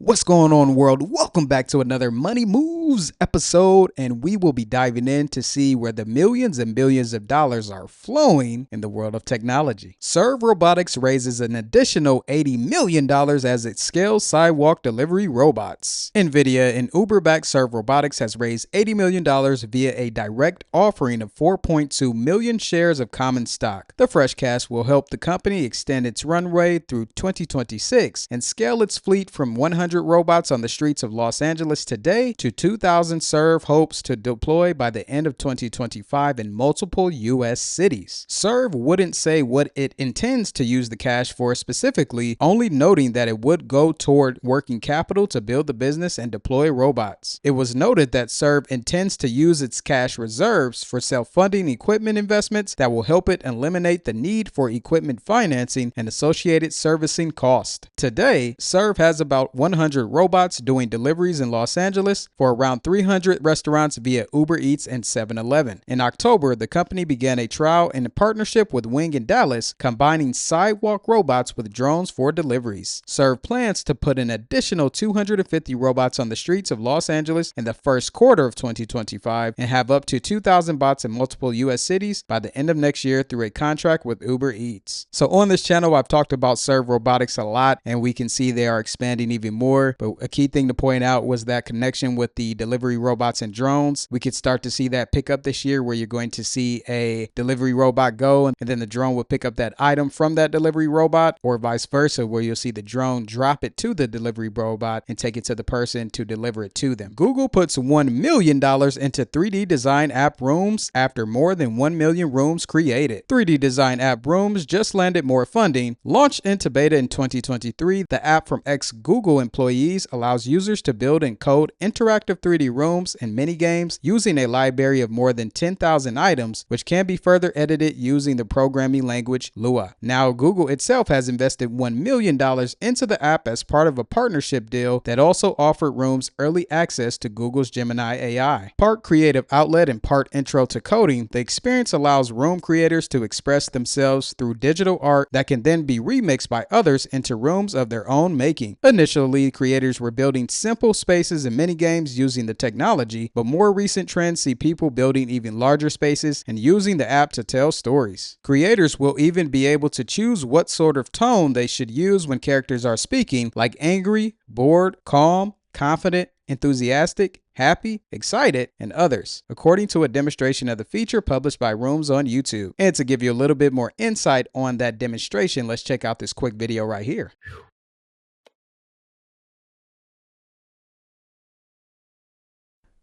What's going on, world? Welcome back to another Money Moves episode, and we will be diving in to see where the millions and billions of dollars are flowing in the world of technology. Serve Robotics raises an additional $80 million as it scales sidewalk delivery robots. NVIDIA and Uber-backed Serve Robotics has raised $80 million via a direct offering of 4.2 million shares of common stock. The fresh cash will help the company extend its runway through 2026 and scale its fleet from 100 robots on the streets of Los Angeles today to 2,000 Serve hopes to deploy by the end of 2025 in multiple U.S. cities. Serve wouldn't say what it intends to use the cash for specifically, only noting that it would go toward working capital to build the business and deploy robots. It was noted that Serve intends to use its cash reserves for self-funding equipment investments that will help it eliminate the need for equipment financing and associated servicing costs. Today, Serve has about 100 robots doing deliveries in Los Angeles for around 300 restaurants via Uber Eats and 7-Eleven. In October, the company began a trial in partnership with Wing in Dallas, combining sidewalk robots with drones for deliveries. Serve plans to put an additional 250 robots on the streets of Los Angeles in the first quarter of 2025 and have up to 2,000 bots in multiple U.S. cities by the end of next year through a contract with Uber Eats. So on this channel, I've talked about Serve Robotics a lot, and we can see they are expanding even more. But a key thing to point out was that connection with the delivery robots and drones. We could start to see that pick up this year, where you're going to see a delivery robot go and then the drone will pick up that item from that delivery robot, or vice versa, where you'll see the drone drop it to the delivery robot and take it to the person to deliver it to them. Google puts $1 million into 3D design app rooms after more than 1 million rooms created. 3D design app rooms just landed more funding. Launched into beta in 2023, the app from ex-Google employees allows users to build and code interactive 3D rooms and mini games using a library of more than 10,000 items, which can be further edited using the programming language Lua. Now, Google itself has invested $1 million into the app as part of a partnership deal that also offered rooms early access to Google's Gemini AI. Part creative outlet and part intro to coding, the experience allows room creators to express themselves through digital art that can then be remixed by others into rooms of their own making. Initially, creators were building simple spaces and mini games using the technology, but more recent trends see people building even larger spaces and using the app to tell stories. Creators will even be able to choose what sort of tone they should use when characters are speaking, like angry, bored, calm, confident, enthusiastic, happy, excited, and others, according to a demonstration of the feature published by Rooms on YouTube. And to give you a little bit more insight on that demonstration, let's check out this quick video right here.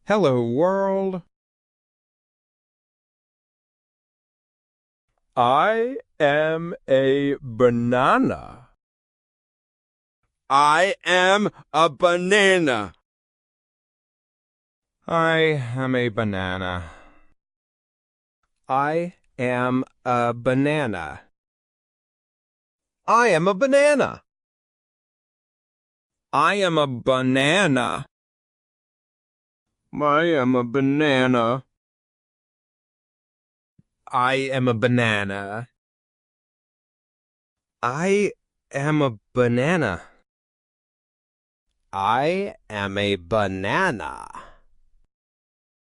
Hello, world. I am a banana. I am a banana. I am a banana. I am a banana. I am a banana. I am a banana. I am a banana. I am a banana. I am a banana. I am a banana.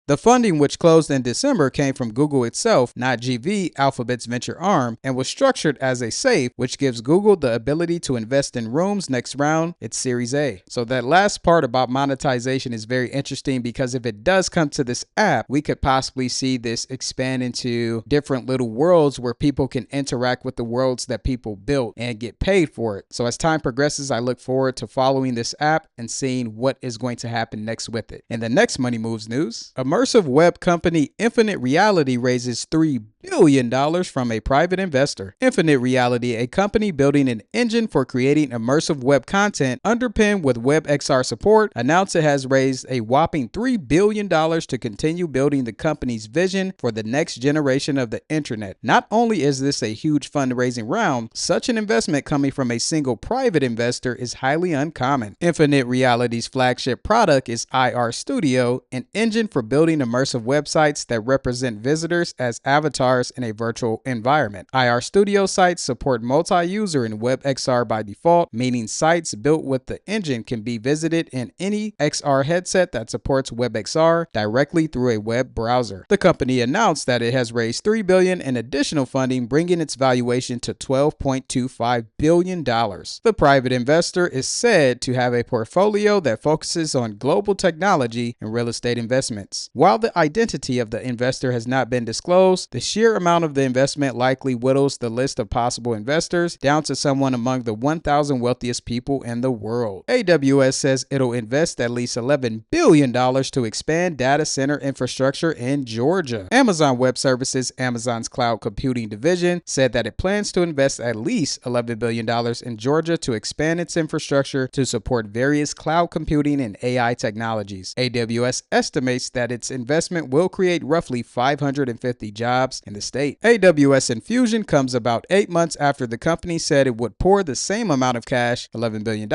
The funding, which closed in December, came from Google itself, not GV, Alphabet's venture arm, and was structured as a SAFE, which gives Google the ability to invest in Rooms next round, its Series A. So that last part about monetization is very interesting, because if it does come to this app, we could possibly see this expand into different little worlds where people can interact with the worlds that people built and get paid for it. So as time progresses, I look forward to following this app and seeing what is going to happen next with it. In the next Money Moves news, immersive web company Infinite Reality raises $3 billion from a private investor. Infinite Reality, a company building an engine for creating immersive web content underpinned with WebXR support, announced it has raised a whopping $3 billion to continue building the company's vision for the next generation of the internet. Not only is this a huge fundraising round, such an investment coming from a single private investor is highly uncommon. Infinite Reality's flagship product is IR Studio, an engine for building building immersive websites that represent visitors as avatars in a virtual environment. IR Studio sites support multi-user and WebXR by default, meaning sites built with the engine can be visited in any XR headset that supports WebXR directly through a web browser. The company announced that it has raised $3 billion in additional funding, bringing its valuation to $12.25 billion. The private investor is said to have a portfolio that focuses on global technology and real estate investments. While the identity of the investor has not been disclosed, the sheer amount of the investment likely whittles the list of possible investors down to someone among the 1,000 wealthiest people in the world. AWS says it'll invest at least $11 billion to expand data center infrastructure in Georgia. Amazon Web Services, Amazon's cloud computing division, said that it plans to invest at least $11 billion in Georgia to expand its infrastructure to support various cloud computing and AI technologies. AWS estimates that its investment will create roughly 550 jobs in the state. AWS infusion comes about 8 months after the company said it would pour the same amount of cash, $11 billion,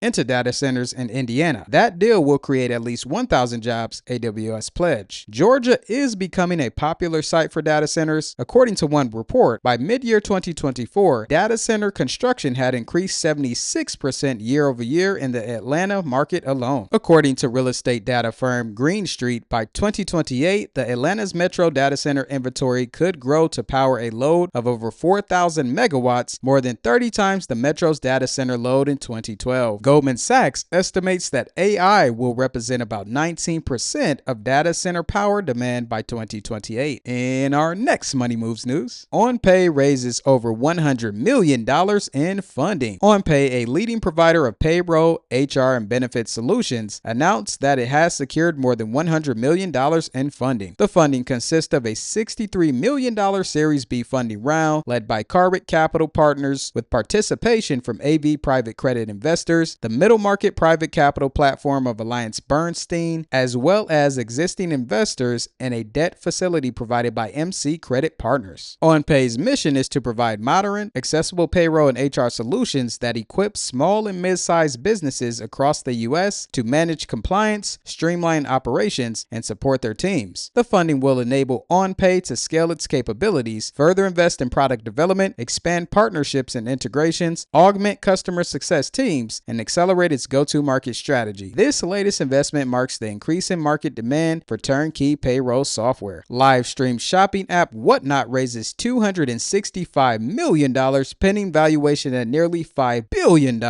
into data centers in Indiana. That deal will create at least 1,000 jobs, AWS pledged. Georgia is becoming a popular site for data centers. According to one report, by mid-year 2024, data center construction had increased 76% year over year in the Atlanta market alone. According to real estate data firm Green Street, by 2028, the Atlanta's metro data center inventory could grow to power a load of over 4,000 megawatts, more than 30 times the metro's data center load in 2012. Goldman Sachs estimates that AI will represent about 19% of data center power demand by 2028. In our next Money Moves news, OnPay raises over $100 million in funding. OnPay, a leading provider of payroll, HR, and benefit solutions, announced that it has secured more than $100 million in funding. The funding consists of a $63 million Series B funding round led by Carbit Capital Partners with participation from AV Private Credit Investors, the middle market private capital platform of Alliance Bernstein, as well as existing investors, and a debt facility provided by MC Credit Partners. OnPay's mission is to provide modern, accessible payroll and HR solutions that equip small and mid-sized businesses across the U.S. to manage compliance, streamline operations, and support their teams. The funding will enable OnPay to scale its capabilities, further invest in product development, expand partnerships and integrations, augment customer success teams, and accelerate its go-to-market strategy. This latest investment marks the increase in market demand for turnkey payroll software. Livestream shopping app Whatnot raises $265 million, pending valuation at nearly $5 billion.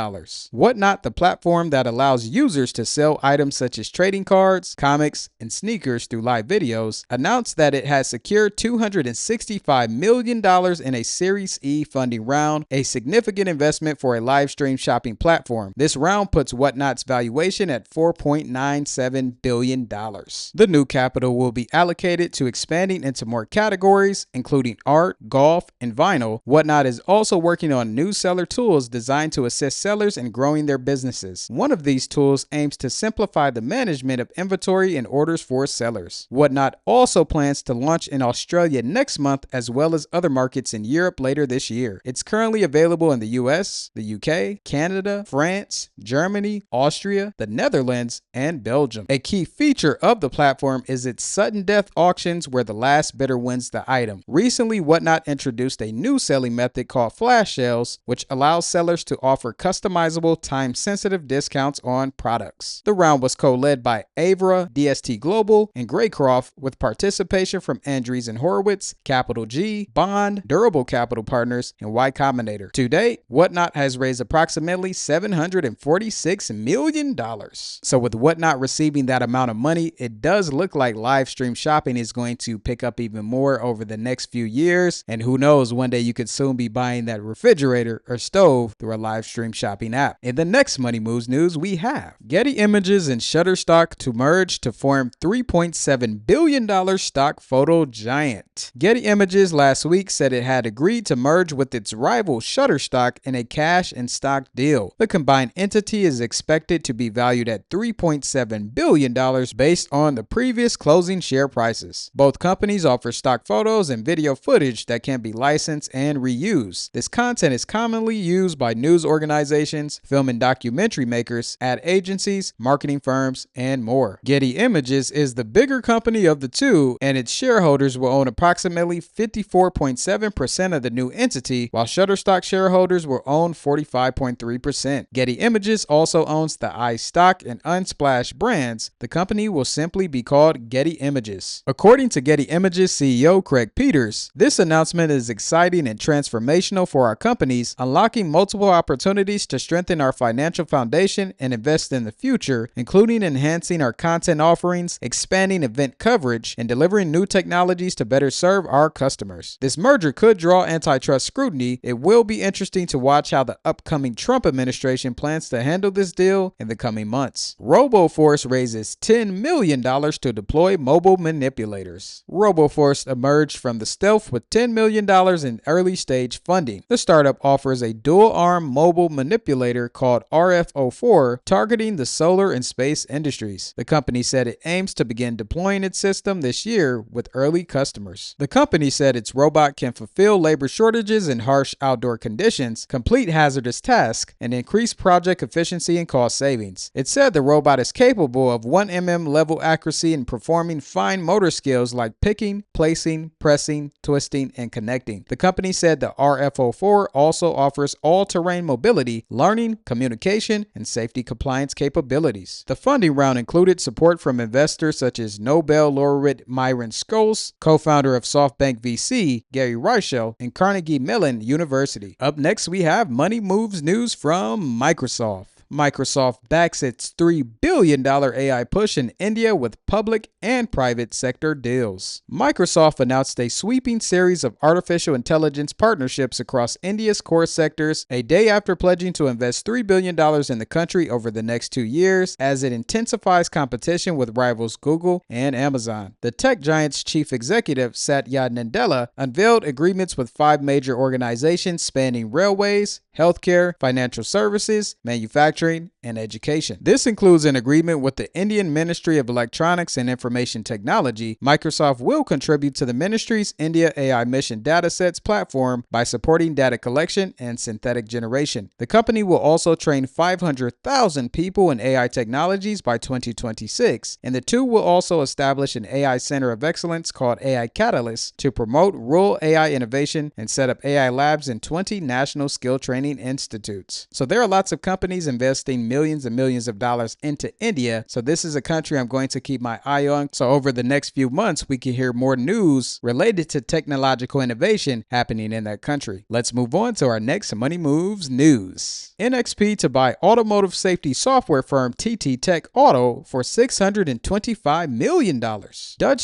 Whatnot, the platform that allows users to sell items such as trading cards, comics, and sneakers through live videos, announced that it has secured $265 million in a Series E funding round, a significant investment for a live stream shopping platform. This round puts Whatnot's valuation at $4.97 billion. The new capital will be allocated to expanding into more categories, including art, golf, and vinyl. Whatnot is also working on new seller tools designed to assist sellers in growing their businesses. One of these tools aims to simplify the management of inventory and orders for sellers. Whatnot also plans to launch in Australia next month, as well as other markets in Europe later this year. It's currently available in the US, the UK, Canada, France, Germany, Austria, the Netherlands, and Belgium. A key feature of the platform is its sudden death auctions, where the last bidder wins the item. Recently, Whatnot introduced a new selling method called flash sales, which allows sellers to offer customizable, time-sensitive discounts on products. The round was co-led by Avra, DST Global, and Greycroft, with participation from Andreessen and Horowitz, Capital G, Bond, Durable Capital Partners, and Y Combinator. To date, Whatnot has raised approximately $746 million. So with Whatnot receiving that amount of money, it does look like live stream shopping is going to pick up even more over the next few years. And who knows, one day you could soon be buying that refrigerator or stove through a live stream shopping app. In the next Money Moves news, we have Getty Images and Shutterstock to merge to form $3.7 billion stock photo giant. Getty Images last week said it had agreed to merge with its rival Shutterstock in a cash and stock deal. The combined entity is expected to be valued at $3.7 billion based on the previous closing share prices. Both companies offer stock photos and video footage that can be licensed and reused. This content is commonly used by news organizations, film and documentary makers, ad agencies, marketing firms, and more. Getty Images is is the bigger company of the two, and its shareholders will own approximately 54.7% of the new entity, while Shutterstock shareholders will own 45.3%. Getty Images also owns the iStock and Unsplash brands. The company will simply be called Getty Images. According to Getty Images CEO Craig Peters, this announcement is exciting and transformational for our companies, unlocking multiple opportunities to strengthen our financial foundation and invest in the future, including enhancing our content offerings, expanding event coverage, and delivering new technologies to better serve our customers. This merger could draw antitrust scrutiny. It will be interesting to watch how the upcoming Trump administration plans to handle this deal in the coming months. RoboForce raises $10 million to deploy mobile manipulators. RoboForce emerged from the stealth with $10 million in early stage funding. The startup offers a dual-arm mobile manipulator called RoboForce targeting the solar and space industries. The company said it aims to begin deploying its system this year with early customers. The company said its robot can fulfill labor shortages in harsh outdoor conditions, complete hazardous tasks, and increase project efficiency and cost savings. It said the robot is capable of 1 mm level accuracy in performing fine motor skills like picking, placing, pressing, twisting, and connecting. The company said the RoboForce also offers all-terrain mobility, learning, communication, and safety compliance capabilities. The funding round included support from investors such as Nobel laureate Myron Scholes, co-founder of SoftBank VC, Gary Reichel, and Carnegie Mellon University. Up next, we have Money Moves news from Microsoft. Microsoft backs its $3 billion AI push in India with public and private sector deals. Microsoft announced a sweeping series of artificial intelligence partnerships across India's core sectors a day after pledging to invest $3 billion in the country over the next 2 years as it intensifies competition with rivals Google and Amazon. The tech giant's chief executive, Satya Nadella, unveiled agreements with 5 major organizations spanning railways, healthcare, financial services, manufacturing, and education. This includes an agreement with the Indian Ministry of Electronics and Information Technology. Microsoft will contribute to the ministry's India AI Mission Datasets platform by supporting data collection and synthetic generation. The company will also train 500,000 people in AI technologies by 2026, and the two will also establish an AI Center of Excellence called AI Catalyst to promote rural AI innovation and set up AI labs in 20 national skill training institutes. So there are lots of companies investing millions and millions of dollars into India. So this is a country I'm going to keep my eye on. So over the next few months, we can hear more news related to technological innovation happening in that country. Let's move on to our next Money Moves news. NXP to buy automotive safety software firm TT Tech Auto for $625 million. Dutch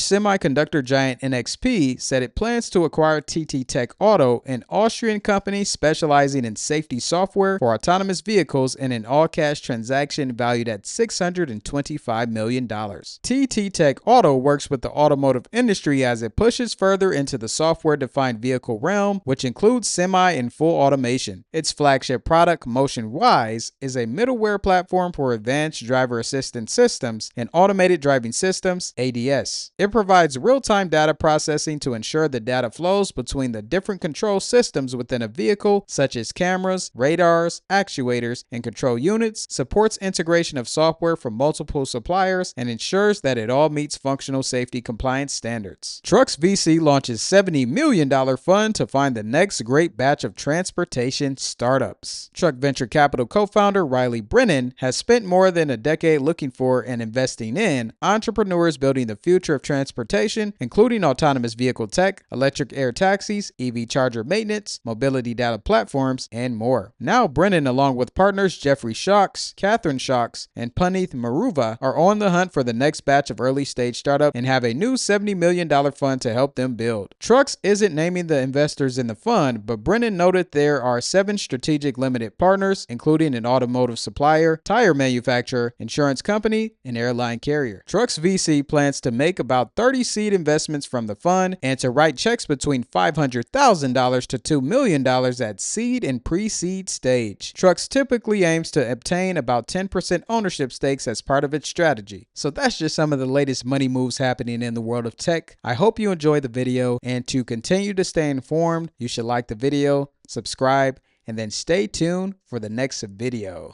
semiconductor giant NXP said it plans to acquire TT Tech Auto, an Austrian company specializing in safety software for autonomous vehicles, in an all-cash transaction valued at $625 million. TT Tech Auto works with the automotive industry as it pushes further into the software-defined vehicle realm, which includes semi and full automation. Its flagship product, MotionWise, is a middleware platform for advanced driver assistance systems and automated driving systems, ADS. It provides real-time data processing to ensure the data flows between the different control systems within a vehicle, such as cameras, radars, actuators, and control units, supports integration of software from multiple suppliers, and ensures that it all meets functional safety compliance standards. Trucks VC launches $70 million fund to find the next great batch of transportation startups. Truck Venture Capital co-founder Riley Brennan has spent more than a decade looking for and investing in entrepreneurs building the future of transportation, including autonomous vehicle tech, electric air taxis, EV charger maintenance, mobility data platforms, and more. Now Brennan, along with partners Jeffrey Shocks, Catherine Shocks, and Puneeth Maruva, are on the hunt for the next batch of early stage startup and have a new $70 million fund to help them build. Trucks isn't naming the investors in the fund, but Brennan noted there are 7 strategic limited partners, including an automotive supplier, tire manufacturer, insurance company, and airline carrier. Trucks VC plans to make about 30 seed investments from the fund and to write checks between $500,000 to $2 million at seed and pre-seed stage. Trucks typically aims to obtain about 10% ownership stakes as part of its strategy. So that's just some of the latest money moves happening in the world of tech. I hope you enjoyed the video, and to continue to stay informed, you should like the video, subscribe, and then stay tuned for the next video.